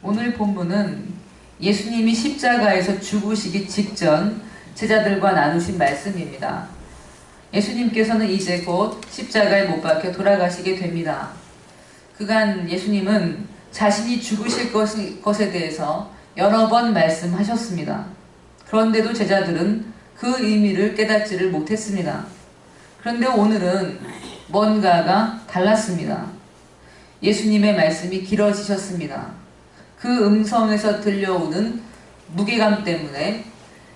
오늘 본문은 예수님이 십자가에서 죽으시기 직전 제자들과 나누신 말씀입니다. 예수님께서는 이제 곧 십자가에 못 박혀 돌아가시게 됩니다. 그간 예수님은 자신이 죽으실 것에 대해서 여러 번 말씀하셨습니다. 그런데도 제자들은 그 의미를 깨닫지를 못했습니다. 그런데 오늘은 뭔가가 달랐습니다. 예수님의 말씀이 길어지셨습니다. 그 음성에서 들려오는 무게감 때문에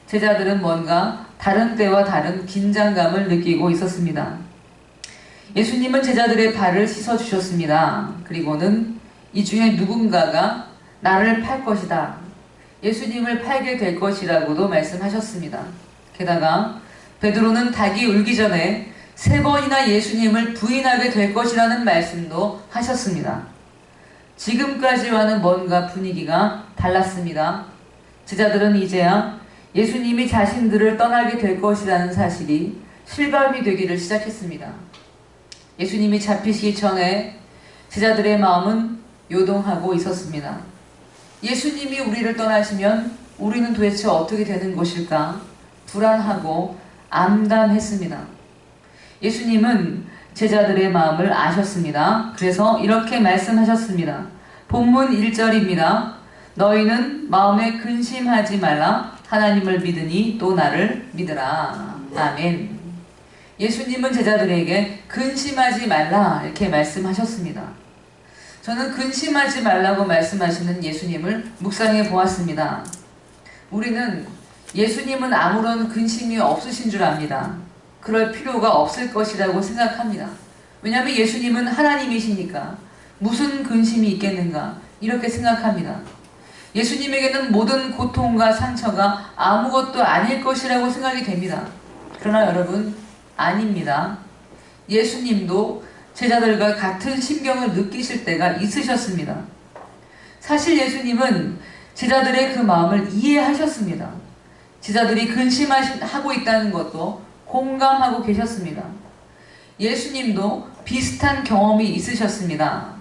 제자들은 뭔가 다른 때와 다른 긴장감을 느끼고 있었습니다. 예수님은 제자들의 발을 씻어주셨습니다. 그리고는 이 중에 누군가가 나를 팔 것이다. 예수님을 팔게 될 것이라고도 말씀하셨습니다. 게다가 베드로는 닭이 울기 전에 3번이나 예수님을 부인하게 될 것이라는 말씀도 하셨습니다. 지금까지와는 뭔가 분위기가 달랐습니다. 제자들은 이제야 예수님이 자신들을 떠나게 될 것이라는 사실이 실감이 되기를 시작했습니다. 예수님이 잡히시기 전에 제자들의 마음은 요동하고 있었습니다. 예수님이 우리를 떠나시면 우리는 도대체 어떻게 되는 것일까? 불안하고 암담했습니다. 예수님은 제자들의 마음을 아셨습니다. 그래서 이렇게 말씀하셨습니다. 본문 1절입니다. 너희는 마음에 근심하지 말라. 하나님을 믿으니 또 나를 믿으라. 아멘. 예수님은 제자들에게 근심하지 말라 이렇게 말씀하셨습니다. 저는 근심하지 말라고 말씀하시는 예수님을 묵상해 보았습니다. 우리는 예수님은 아무런 근심이 없으신 줄 압니다. 그럴 필요가 없을 것이라고 생각합니다. 왜냐하면 예수님은 하나님이시니까 무슨 근심이 있겠는가 이렇게 생각합니다. 예수님에게는 모든 고통과 상처가 아무것도 아닐 것이라고 생각이 됩니다. 그러나 여러분, 아닙니다. 예수님도 제자들과 같은 심경을 느끼실 때가 있으셨습니다. 사실 예수님은 제자들의 그 마음을 이해하셨습니다. 제자들이 근심하고 있다는 것도 공감하고 계셨습니다. 예수님도 비슷한 경험이 있으셨습니다.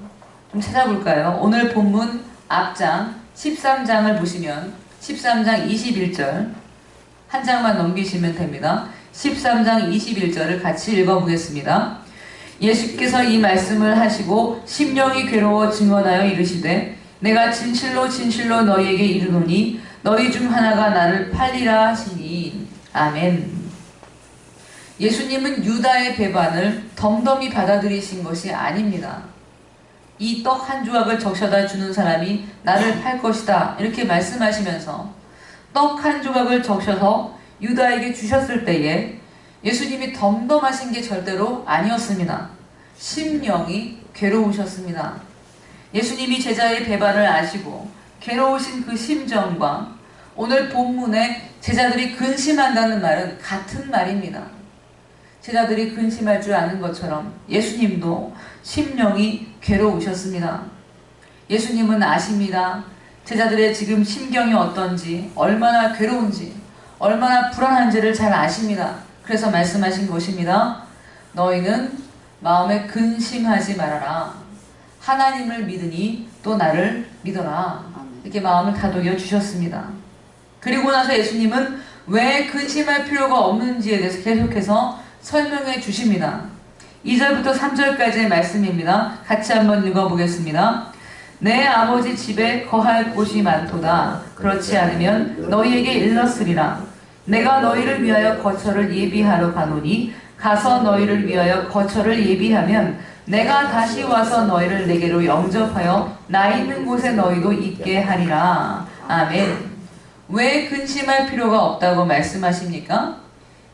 좀 찾아볼까요? 오늘 본문 앞장 13장을 보시면 13장 21절 한 장만 넘기시면 됩니다. 13장 21절을 같이 읽어보겠습니다. 예수께서 이 말씀을 하시고 심령이 괴로워 증언하여 이르시되 내가 진실로 진실로 너희에게 이르노니 너희 중 하나가 나를 팔리라 하시니 아멘. 예수님은 유다의 배반을 덤덤히 받아들이신 것이 아닙니다. 이 떡 한 조각을 적셔다 주는 사람이 나를 팔 것이다 이렇게 말씀하시면서 떡 한 조각을 적셔서 유다에게 주셨을 때에 예수님이 덤덤하신 게 절대로 아니었습니다. 심령이 괴로우셨습니다. 예수님이 제자의 배반을 아시고 괴로우신 그 심정과 오늘 본문에 제자들이 근심한다는 말은 같은 말입니다. 제자들이 근심할 줄 아는 것처럼 예수님도 심령이 괴로우셨습니다. 예수님은 아십니다. 제자들의 지금 심경이 어떤지, 얼마나 괴로운지, 얼마나 불안한지를 잘 아십니다. 그래서 말씀하신 것입니다. 너희는 마음에 근심하지 말아라. 하나님을 믿으니 또 나를 믿어라. 이렇게 마음을 다독여 주셨습니다. 그리고 나서 예수님은 왜 근심할 필요가 없는지에 대해서 계속해서 설명해 주십니다. 2절부터 3절까지의 말씀입니다. 같이 한번 읽어보겠습니다. 내 아버지 집에 거할 곳이 많도다. 그렇지 않으면 너희에게 일렀으리라. 내가 너희를 위하여 거처를 예비하러 가노니 가서 너희를 위하여 거처를 예비하면 내가 다시 와서 너희를 내게로 영접하여 나 있는 곳에 너희도 있게 하리라. 아멘. 왜 근심할 필요가 없다고 말씀하십니까?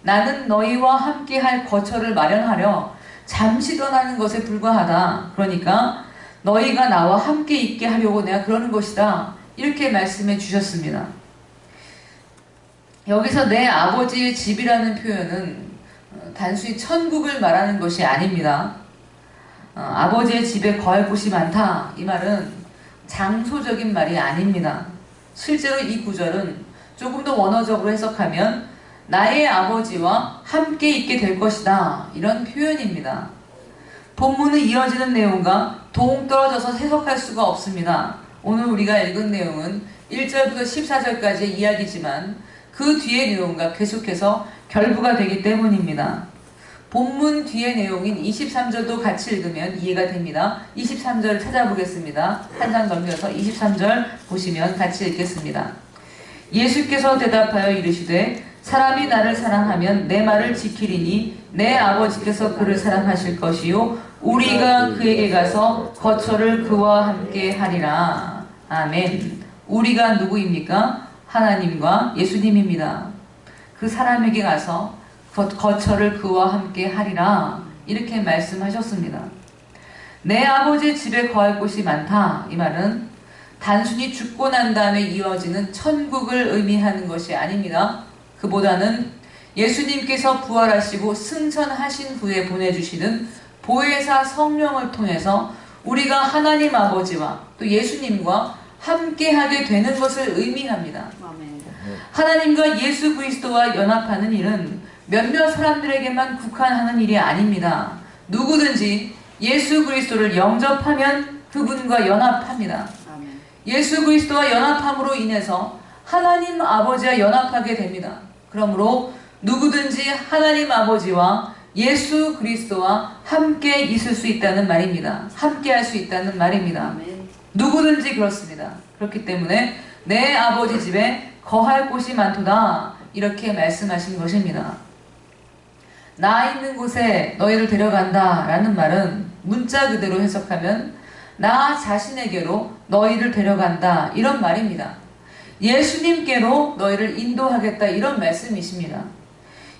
나는 너희와 함께 할 거처를 마련하려 잠시 떠나는 것에 불과하다. 그러니까 너희가 나와 함께 있게 하려고 내가 그러는 것이다. 이렇게 말씀해 주셨습니다. 여기서 내 아버지의 집이라는 표현은 단순히 천국을 말하는 것이 아닙니다. 아버지의 집에 거할 곳이 많다. 이 말은 장소적인 말이 아닙니다. 실제로 이 구절은 조금 더 원어적으로 해석하면 나의 아버지와 함께 있게 될 것이다. 이런 표현입니다. 본문은 이어지는 내용과 동떨어져서 해석할 수가 없습니다. 오늘 우리가 읽은 내용은 1절부터 14절까지의 이야기지만 그 뒤의 내용과 계속해서 결부가 되기 때문입니다. 본문 뒤의 내용인 23절도 같이 읽으면 이해가 됩니다. 23절 찾아보겠습니다. 한 장 넘겨서 23절 보시면 같이 읽겠습니다. 예수께서 대답하여 이르시되 사람이 나를 사랑하면 내 말을 지키리니 내 아버지께서 그를 사랑하실 것이요 우리가 그에게 가서 거처를 그와 함께 하리라. 아멘. 우리가 누구입니까? 하나님과 예수님입니다. 그 사람에게 가서 거처를 그와 함께 하리라. 이렇게 말씀하셨습니다. 내 아버지의 집에 거할 곳이 많다. 이 말은 단순히 죽고 난 다음에 이어지는 천국을 의미하는 것이 아닙니다. 그보다는 예수님께서 부활하시고 승천하신 후에 보내주시는 보혜사 성령을 통해서 우리가 하나님 아버지와 또 예수님과 함께하게 되는 것을 의미합니다. 하나님과 예수 그리스도와 연합하는 일은 몇몇 사람들에게만 국한하는 일이 아닙니다. 누구든지 예수 그리스도를 영접하면 그분과 연합합니다. 예수 그리스도와 연합함으로 인해서 하나님 아버지와 연합하게 됩니다. 그러므로 누구든지 하나님 아버지와 예수 그리스도와 함께 있을 수 있다는 말입니다. 함께 할 수 있다는 말입니다. 누구든지 그렇습니다. 그렇기 때문에 내 아버지 집에 거할 곳이 많도다. 이렇게 말씀하신 것입니다. 나 있는 곳에 너희를 데려간다 라는 말은 문자 그대로 해석하면 나 자신에게로 너희를 데려간다 이런 말입니다. 예수님께로 너희를 인도하겠다 이런 말씀이십니다.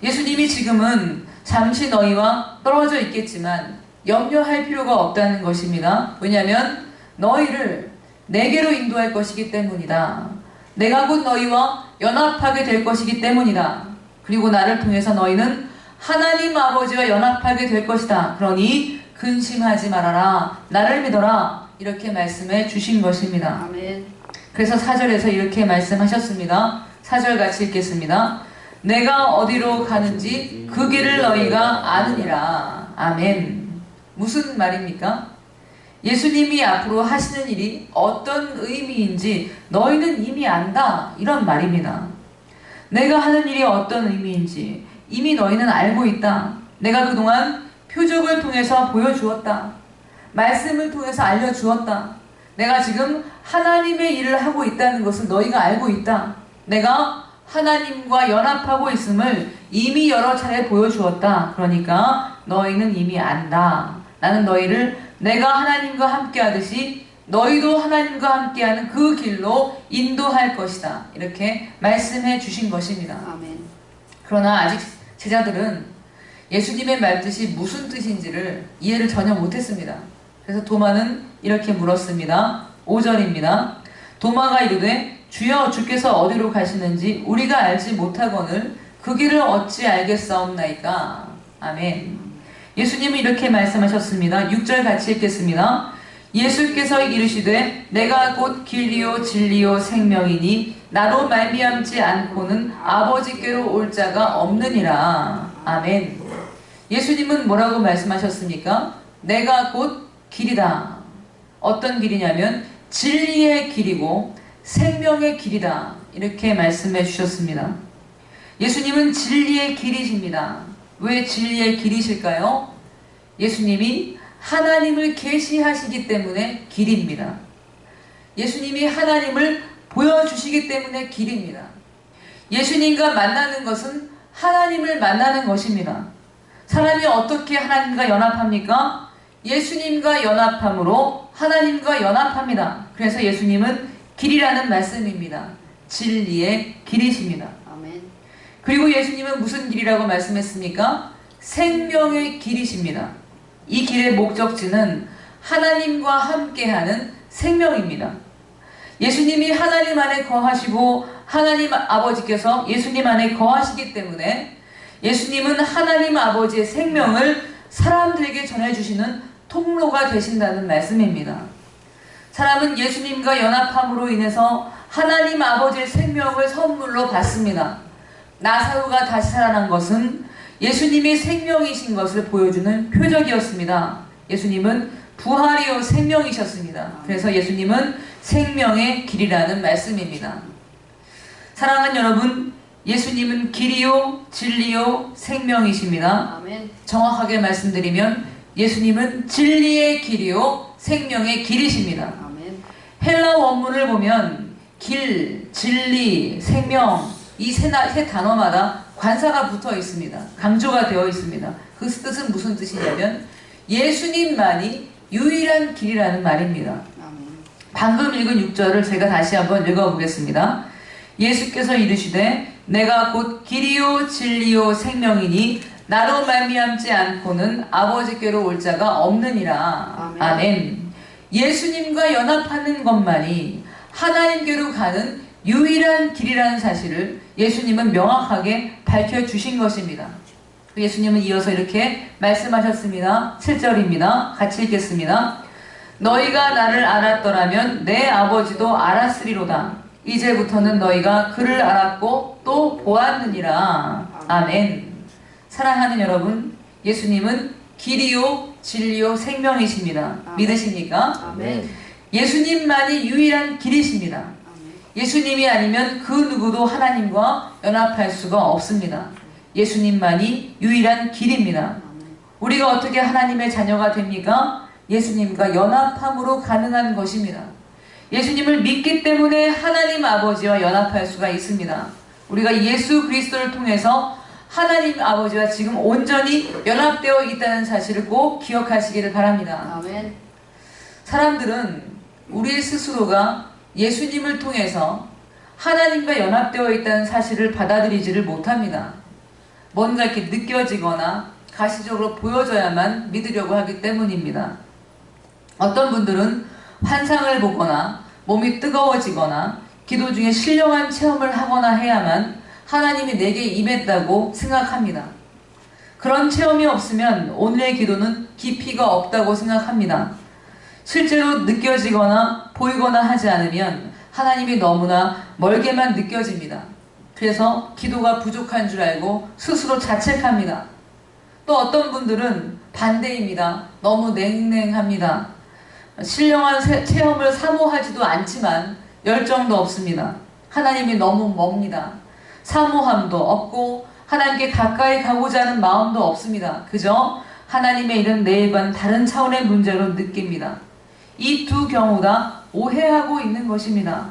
예수님이 지금은 잠시 너희와 떨어져 있겠지만 염려할 필요가 없다는 것입니다. 왜냐하면 너희를 내게로 인도할 것이기 때문이다. 내가 곧 너희와 연합하게 될 것이기 때문이다. 그리고 나를 통해서 너희는 하나님 아버지와 연합하게 될 것이다. 그러니 근심하지 말아라. 나를 믿어라. 이렇게 말씀해 주신 것입니다. 아멘. 그래서 4절에서 이렇게 말씀하셨습니다. 4절 같이 읽겠습니다. 내가 어디로 가는지 그 길을 너희가 아느니라. 아멘. 무슨 말입니까? 예수님이 앞으로 하시는 일이 어떤 의미인지 너희는 이미 안다. 이런 말입니다. 내가 하는 일이 어떤 의미인지 이미 너희는 알고 있다. 내가 그동안 표적을 통해서 보여주었다. 말씀을 통해서 알려주었다. 내가 지금 하나님의 일을 하고 있다는 것을 너희가 알고 있다. 내가 하나님과 연합하고 있음을 이미 여러 차례 보여주었다. 그러니까 너희는 이미 안다. 나는 너희를 내가 하나님과 함께 하듯이 너희도 하나님과 함께하는 그 길로 인도할 것이다. 이렇게 말씀해 주신 것입니다. 아멘. 그러나 아직 제자들은 예수님의 말뜻이 무슨 뜻인지를 이해를 전혀 못했습니다. 그래서 도마는 이렇게 물었습니다. 5절입니다. 도마가 이르되 주여 주께서 어디로 가시는지 우리가 알지 못하거늘 그 길을 어찌 알겠사옵나이까. 아멘. 예수님은 이렇게 말씀하셨습니다. 6절 같이 읽겠습니다. 예수께서 이르시되 내가 곧 길이요 진리요 생명이니 나로 말미암지 않고는 아버지께로 올 자가 없느니라. 아멘. 예수님은 뭐라고 말씀하셨습니까? 내가 곧 길이다. 어떤 길이냐면 진리의 길이고 생명의 길이다. 이렇게 말씀해 주셨습니다. 예수님은 진리의 길이십니다. 왜 진리의 길이실까요? 예수님이 하나님을 계시하시기 때문에 길입니다. 예수님이 하나님을 보여주시기 때문에 길입니다. 예수님과 만나는 것은 하나님을 만나는 것입니다. 사람이 어떻게 하나님과 연합합니까? 예수님과 연합함으로 하나님과 연합합니다. 그래서 예수님은 길이라는 말씀입니다. 진리의 길이십니다. 아멘. 그리고 예수님은 무슨 길이라고 말씀했습니까? 생명의 길이십니다. 이 길의 목적지는 하나님과 함께하는 생명입니다. 예수님이 하나님 안에 거하시고 하나님 아버지께서 예수님 안에 거하시기 때문에 예수님은 하나님 아버지의 생명을 사람들에게 전해주시는 통로가 되신다는 말씀입니다. 사람은 예수님과 연합함으로 인해서 하나님 아버지의 생명을 선물로 받습니다. 나사로가 다시 살아난 것은 예수님이 생명이신 것을 보여주는 표적이었습니다. 예수님은 부활이요 생명이셨습니다. 그래서 예수님은 생명의 길이라는 말씀입니다. 사랑하는 여러분, 예수님은 길이요 진리요 생명이십니다. 아멘. 정확하게 말씀드리면 예수님은 진리의 길이요 생명의 길이십니다. 아멘. 헬라 원문을 보면 길, 진리, 생명 이 세 단어마다 관사가 붙어 있습니다. 강조가 되어 있습니다. 그 뜻은 무슨 뜻이냐면 예수님만이 유일한 길이라는 말입니다. 아멘. 방금 읽은 6절을 제가 다시 한번 읽어보겠습니다. 예수께서 이르시되 내가 곧 길이요 진리요 생명이니 나로 말미암지 않고는 아버지께로 올 자가 없느니라. 아멘. 아멘. 예수님과 연합하는 것만이 하나님께로 가는 유일한 길이라는 사실을 예수님은 명확하게 밝혀주신 것입니다. 예수님은 이어서 이렇게 말씀하셨습니다. 7절입니다. 같이 읽겠습니다. 너희가 나를 알았더라면 내 아버지도 알았으리로다. 이제부터는 너희가 그를 알았고 또 보았느니라. 아멘. 사랑하는 여러분, 예수님은 길이요 진리요 생명이십니다. 아멘. 믿으십니까? 아멘. 예수님만이 유일한 길이십니다. 아멘. 예수님이 아니면 그 누구도 하나님과 연합할 수가 없습니다. 예수님만이 유일한 길입니다. 아멘. 우리가 어떻게 하나님의 자녀가 됩니까? 예수님과 연합함으로 가능한 것입니다. 예수님을 믿기 때문에 하나님 아버지와 연합할 수가 있습니다. 우리가 예수 그리스도를 통해서 하나님 아버지와 지금 온전히 연합되어 있다는 사실을 꼭 기억하시기를 바랍니다. 아멘. 사람들은 우리 스스로가 예수님을 통해서 하나님과 연합되어 있다는 사실을 받아들이지를 못합니다. 뭔가 이렇게 느껴지거나 가시적으로 보여져야만 믿으려고 하기 때문입니다. 어떤 분들은 환상을 보거나 몸이 뜨거워지거나 기도 중에 신령한 체험을 하거나 해야만 하나님이 내게 임했다고 생각합니다. 그런 체험이 없으면 오늘의 기도는 깊이가 없다고 생각합니다. 실제로 느껴지거나 보이거나 하지 않으면 하나님이 너무나 멀게만 느껴집니다. 그래서 기도가 부족한 줄 알고 스스로 자책합니다. 또 어떤 분들은 반대입니다. 너무 냉랭합니다. 신령한 체험을 사모하지도 않지만 열정도 없습니다. 하나님이 너무 멉니다. 사모함도 없고 하나님께 가까이 가고자 하는 마음도 없습니다. 그저 하나님의 일은 내일과는 다른 차원의 문제로 느낍니다. 이 두 경우 다 오해하고 있는 것입니다.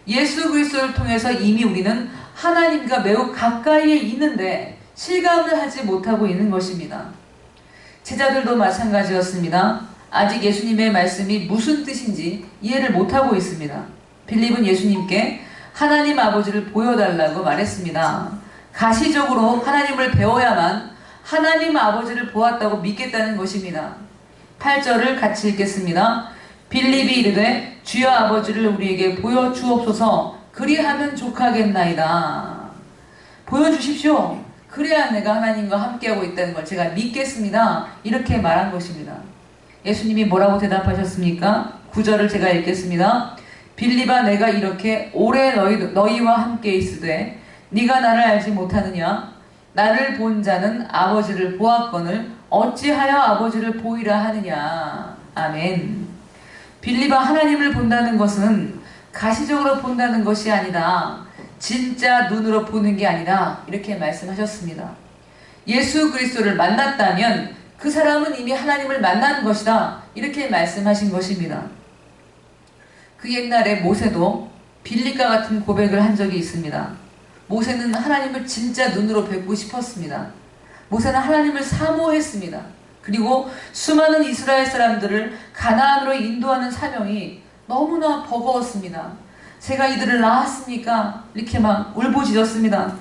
예수 그리스도를 통해서 이미 우리는 하나님과 매우 가까이에 있는데 실감을 하지 못하고 있는 것입니다. 제자들도 마찬가지였습니다. 아직 예수님의 말씀이 무슨 뜻인지 이해를 못하고 있습니다. 빌립은 예수님께 하나님 아버지를 보여달라고 말했습니다. 가시적으로 하나님을 배워야만 하나님 아버지를 보았다고 믿겠다는 것입니다. 8절을 같이 읽겠습니다. 빌립이 이르되 주여 아버지를 우리에게 보여주옵소서 그리하면 족하겠나이다. 보여주십시오. 그래야 내가 하나님과 함께하고 있다는 걸 제가 믿겠습니다. 이렇게 말한 것입니다. 예수님이 뭐라고 대답하셨습니까? 9절을 제가 읽겠습니다. 빌립아 내가 이렇게 오래 너희와 함께 있으되 네가 나를 알지 못하느냐? 나를 본 자는 아버지를 보았거늘 어찌하여 아버지를 보이라 하느냐? 아멘. 빌립아 하나님을 본다는 것은 가시적으로 본다는 것이 아니다. 진짜 눈으로 보는 게 아니다. 이렇게 말씀하셨습니다. 예수 그리스도를 만났다면 그 사람은 이미 하나님을 만난 것이다. 이렇게 말씀하신 것입니다. 그 옛날에 모세도 빌립과 같은 고백을 한 적이 있습니다. 모세는 하나님을 진짜 눈으로 뵙고 싶었습니다. 모세는 하나님을 사모했습니다. 그리고 수많은 이스라엘 사람들을 가나안으로 인도하는 사명이 너무나 버거웠습니다. 제가 이들을 낳았습니까? 이렇게 막 울부짖었습니다.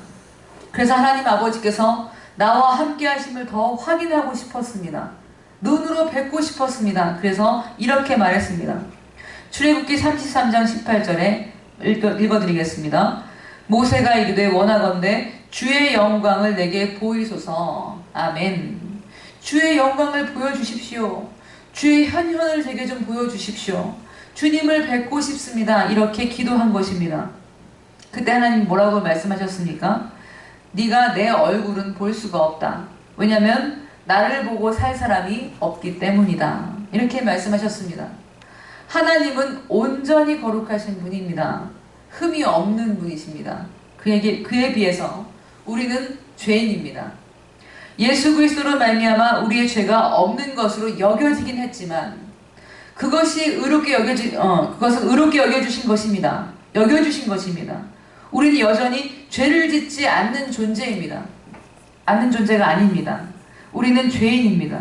그래서 하나님 아버지께서 나와 함께 하심을 더 확인하고 싶었습니다. 눈으로 뵙고 싶었습니다. 그래서 이렇게 말했습니다. 출애굽기 33장 18절에 읽어드리겠습니다. 모세가 이르되 원하건대 주의 영광을 내게 보이소서. 아멘. 주의 영광을 보여주십시오. 주의 현현을 제게 좀 보여주십시오. 주님을 뵙고 싶습니다. 이렇게 기도한 것입니다. 그때 하나님 뭐라고 말씀하셨습니까? 네가 내 얼굴은 볼 수가 없다. 왜냐하면 나를 보고 살 사람이 없기 때문이다. 이렇게 말씀하셨습니다. 하나님은 온전히 거룩하신 분입니다. 흠이 없는 분이십니다. 그에 비해서 우리는 죄인입니다. 예수 그리스도로 말미암아 우리의 죄가 없는 것으로 여겨지긴 했지만 그것은 의롭게 여겨주신 것입니다. 여겨주신 것입니다. 우리는 여전히 죄를 짓지 않는 존재입니다. 않는 존재가 아닙니다. 우리는 죄인입니다.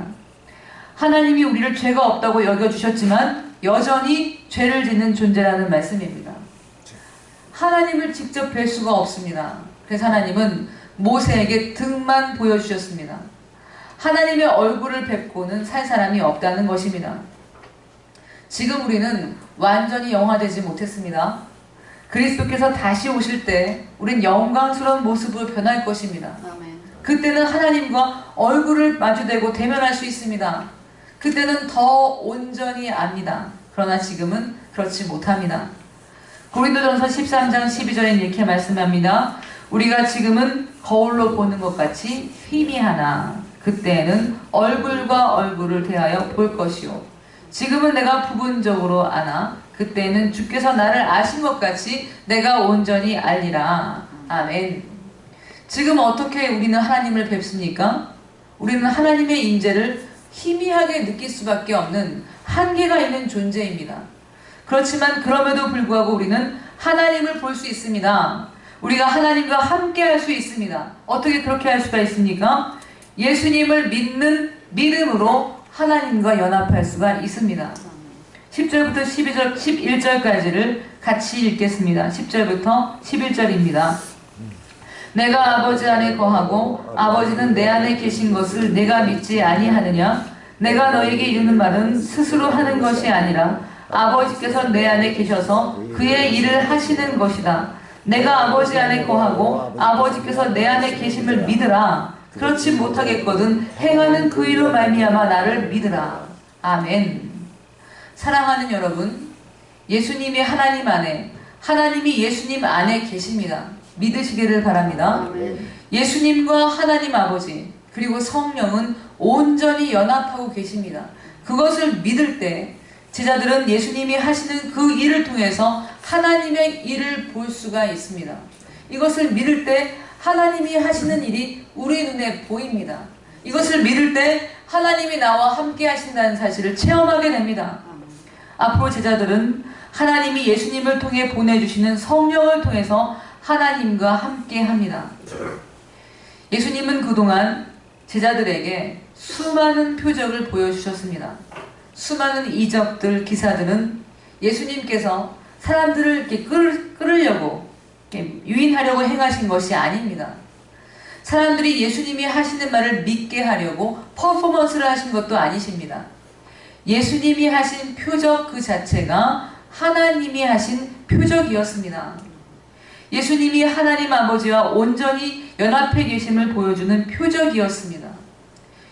하나님이 우리를 죄가 없다고 여겨주셨지만 여전히 죄를 짓는 존재라는 말씀입니다. 하나님을 직접 뵐 수가 없습니다. 그래서 하나님은 모세에게 등만 보여주셨습니다. 하나님의 얼굴을 뵙고는 살 사람이 없다는 것입니다. 지금 우리는 완전히 영화되지 못했습니다. 그리스도께서 다시 오실 때 우린 영광스러운 모습으로 변할 것입니다. 아멘. 그때는 하나님과 얼굴을 마주대고 대면할 수 있습니다. 그때는 더 온전히 압니다. 그러나 지금은 그렇지 못합니다. 고린도전서 13장 12절에 이렇게 말씀합니다. 우리가 지금은 거울로 보는 것 같이 희미하나 그때는 얼굴과 얼굴을 대하여 볼 것이요 지금은 내가 부분적으로 아나 그때는 주께서 나를 아신 것 같이 내가 온전히 알리라. 아멘. 지금 어떻게 우리는 하나님을 뵙습니까? 우리는 하나님의 임재를 희미하게 느낄 수밖에 없는 한계가 있는 존재입니다. 그렇지만 그럼에도 불구하고 우리는 하나님을 볼 수 있습니다. 우리가 하나님과 함께 할 수 있습니다. 어떻게 그렇게 할 수가 있습니까? 예수님을 믿는 믿음으로 하나님과 연합할 수가 있습니다. 10절부터 11절까지를 같이 읽겠습니다. 10절부터 11절입니다. 내가 아버지 안에 거하고 아버지는 내 안에 계신 것을 내가 믿지 아니하느냐? 내가 너에게 이르는 말은 스스로 하는 것이 아니라 아버지께서 내 안에 계셔서 그의 일을 하시는 것이다. 내가 아버지 안에 거하고 아버지께서 내 안에 계심을 믿으라. 그렇지 못하겠거든 행하는 그 일로 말미암아 나를 믿으라. 아멘. 사랑하는 여러분, 예수님이 하나님 안에, 하나님이 예수님 안에 계십니다. 믿으시기를 바랍니다. 아멘. 예수님과 하나님 아버지 그리고 성령은 온전히 연합하고 계십니다. 그것을 믿을 때 제자들은 예수님이 하시는 그 일을 통해서 하나님의 일을 볼 수가 있습니다. 이것을 믿을 때 하나님이 하시는 일이 우리 눈에 보입니다. 이것을 믿을 때 하나님이 나와 함께 하신다는 사실을 체험하게 됩니다. 앞으로 제자들은 하나님이 예수님을 통해 보내주시는 성령을 통해서 하나님과 함께 합니다. 예수님은 그동안 제자들에게 수많은 표적을 보여주셨습니다. 수많은 이적들, 기사들은 예수님께서 사람들을 이렇게 끌으려고, 이렇게 유인하려고 행하신 것이 아닙니다. 사람들이 예수님이 하시는 말을 믿게 하려고 퍼포먼스를 하신 것도 아니십니다. 예수님이 하신 표적 그 자체가 하나님이 하신 표적이었습니다. 예수님이 하나님 아버지와 온전히 연합해 계심을 보여주는 표적이었습니다.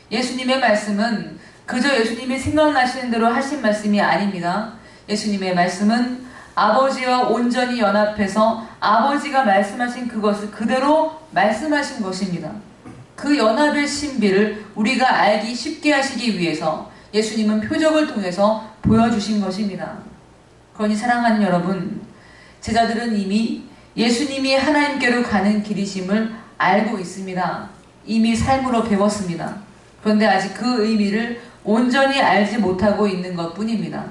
예수님의 말씀은 그저 예수님이 생각나시는 대로 하신 말씀이 아닙니다. 예수님의 말씀은 아버지와 온전히 연합해서 아버지가 말씀하신 그것을 그대로 말씀하신 것입니다. 그 연합의 신비를 우리가 알기 쉽게 하시기 위해서 예수님은 표적을 통해서 보여주신 것입니다. 그러니 사랑하는 여러분, 제자들은 이미 예수님이 하나님께로 가는 길이심을 알고 있습니다. 이미 삶으로 배웠습니다. 그런데 아직 그 의미를 온전히 알지 못하고 있는 것 뿐입니다.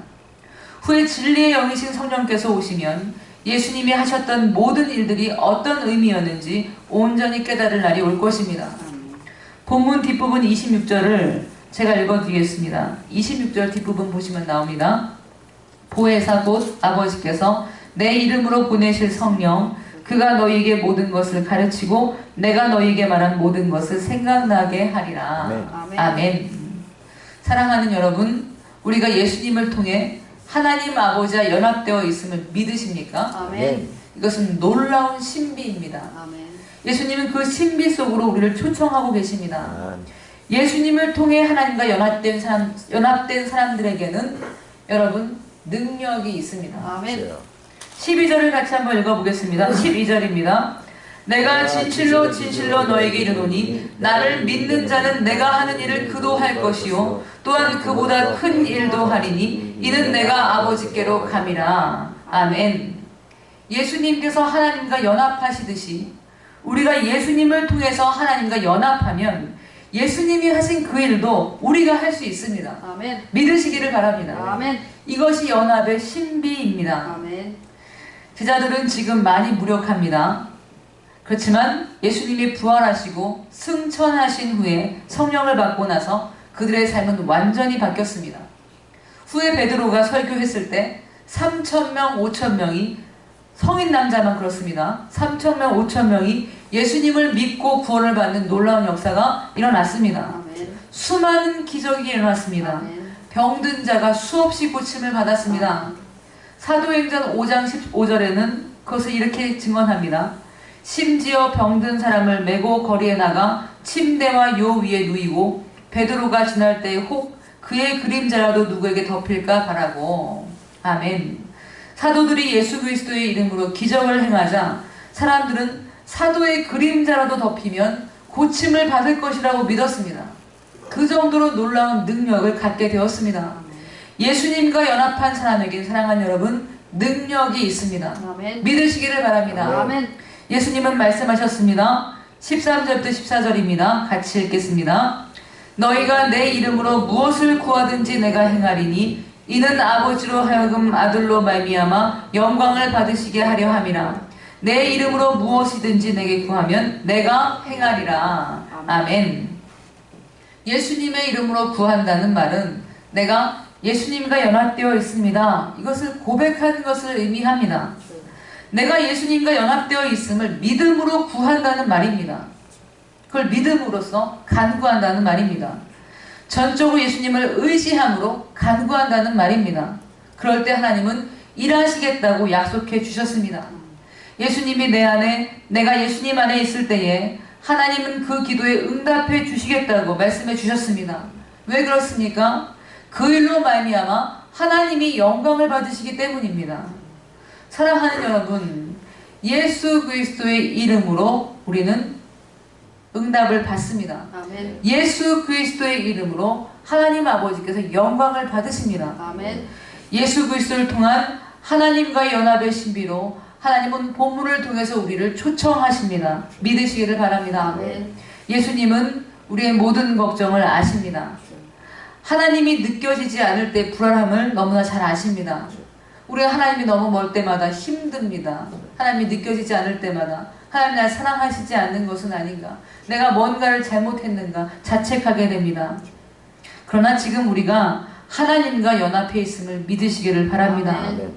후에 진리의 영이신 성령께서 오시면 예수님이 하셨던 모든 일들이 어떤 의미였는지 온전히 깨달을 날이 올 것입니다. 본문 뒷부분 26절을 제가 읽어드리겠습니다. 26절 뒷부분 보시면 나옵니다. 보혜사 곧 아버지께서 내 이름으로 보내실 성령 그가 너희에게 모든 것을 가르치고 내가 너희에게 말한 모든 것을 생각나게 하리라. 아멘. 아멘. 사랑하는 여러분, 우리가 예수님을 통해 하나님 아버지와 연합되어 있음을 믿으십니까? 아멘. 이것은 놀라운 신비입니다. 아멘. 예수님은 그 신비 속으로 우리를 초청하고 계십니다. 예수님을 통해 하나님과 연합된 사람들에게는 여러분 능력이 있습니다. 아멘. 12절을 같이 한번 읽어보겠습니다. 12절입니다. 내가 진실로 진실로 너에게 이르노니 나를 믿는 자는 내가 하는 일을 그도 할 것이요 또한 그보다 큰 일도 하리니 이는 내가 아버지께로 감이라. 아멘. 예수님께서 하나님과 연합하시듯이 우리가 예수님을 통해서 하나님과 연합하면 예수님이 하신 그 일도 우리가 할 수 있습니다. 아멘. 믿으시기를 바랍니다. 아멘. 이것이 연합의 신비입니다. 아멘. 제자들은 지금 많이 무력합니다. 그렇지만 예수님이 부활하시고 승천하신 후에 성령을 받고 나서 그들의 삶은 완전히 바뀌었습니다. 후에 베드로가 설교했을 때 3,000명, 5,000명이 성인 남자만 그렇습니다. 3,000명, 5,000명이 예수님을 믿고 구원을 받는 놀라운 역사가 일어났습니다. 아멘. 수많은 기적이 일어났습니다. 아멘. 병든 자가 수없이 고침을 받았습니다. 사도행전 5장 15절에는 그것을 이렇게 증언합니다. 심지어 병든 사람을 메고 거리에 나가 침대와 요 위에 누이고 베드로가 지날 때에 혹 그의 그림자라도 누구에게 덮일까 바라고. 아멘. 사도들이 예수 그리스도의 이름으로 기적을 행하자 사람들은 사도의 그림자라도 덮이면 고침을 받을 것이라고 믿었습니다. 그 정도로 놀라운 능력을 갖게 되었습니다. 예수님과 연합한 사람에게 사랑하는 여러분, 능력이 있습니다. 아멘. 믿으시기를 바랍니다. 아멘. 예수님은 말씀하셨습니다. 13절부터 14절입니다. 같이 읽겠습니다. 너희가 내 이름으로 무엇을 구하든지 내가 행하리니 이는 아버지로 하여금 아들로 말미암아 영광을 받으시게 하려 함이라. 내 이름으로 무엇이든지 내게 구하면 내가 행하리라. 아멘. 예수님의 이름으로 구한다는 말은 내가 예수님과 연합되어 있습니다. 이것을 고백하는 것을 의미합니다. 내가 예수님과 연합되어 있음을 믿음으로 구한다는 말입니다. 그걸 믿음으로써 간구한다는 말입니다. 전적으로 예수님을 의지함으로 간구한다는 말입니다. 그럴 때 하나님은 일하시겠다고 약속해 주셨습니다. 예수님이 내 안에, 내가 예수님 안에 있을 때에 하나님은 그 기도에 응답해 주시겠다고 말씀해 주셨습니다. 왜 그렇습니까? 그 일로 말미암아 하나님이 영광을 받으시기 때문입니다. 사랑하는 여러분, 예수 그리스도의 이름으로 우리는 응답을 받습니다. 아멘. 예수 그리스도의 이름으로 하나님 아버지께서 영광을 받으십니다. 아멘. 예수 그리스도를 통한 하나님과의 연합의 신비로 하나님은 본문을 통해서 우리를 초청하십니다. 믿으시기를 바랍니다. 아멘. 예수님은 우리의 모든 걱정을 아십니다. 하나님이 느껴지지 않을 때 불안함을 너무나 잘 아십니다. 우리가 하나님이 너무 멀 때마다 힘듭니다. 하나님이 느껴지지 않을 때마다 하나님 날 사랑하시지 않는 것은 아닌가, 내가 뭔가를 잘못했는가 자책하게 됩니다. 그러나 지금 우리가 하나님과 연합해 있음을 믿으시기를 바랍니다. 아멘.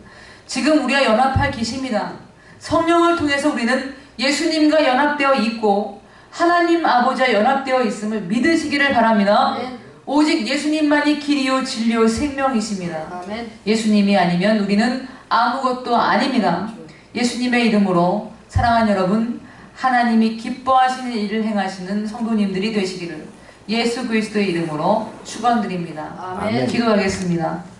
지금 우리가 연합할 계십니다. 성령을 통해서 우리는 예수님과 연합되어 있고 하나님 아버지와 연합되어 있음을 믿으시기를 바랍니다. 아멘. 오직 예수님만이 길이요 진리요 생명이십니다. 아멘. 예수님이 아니면 우리는 아무것도 아닙니다. 예수님의 이름으로 사랑하는 여러분, 하나님이 기뻐하시는 일을 행하시는 성도님들이 되시기를 예수 그리스도의 이름으로 축원드립니다. 아멘. 기도하겠습니다.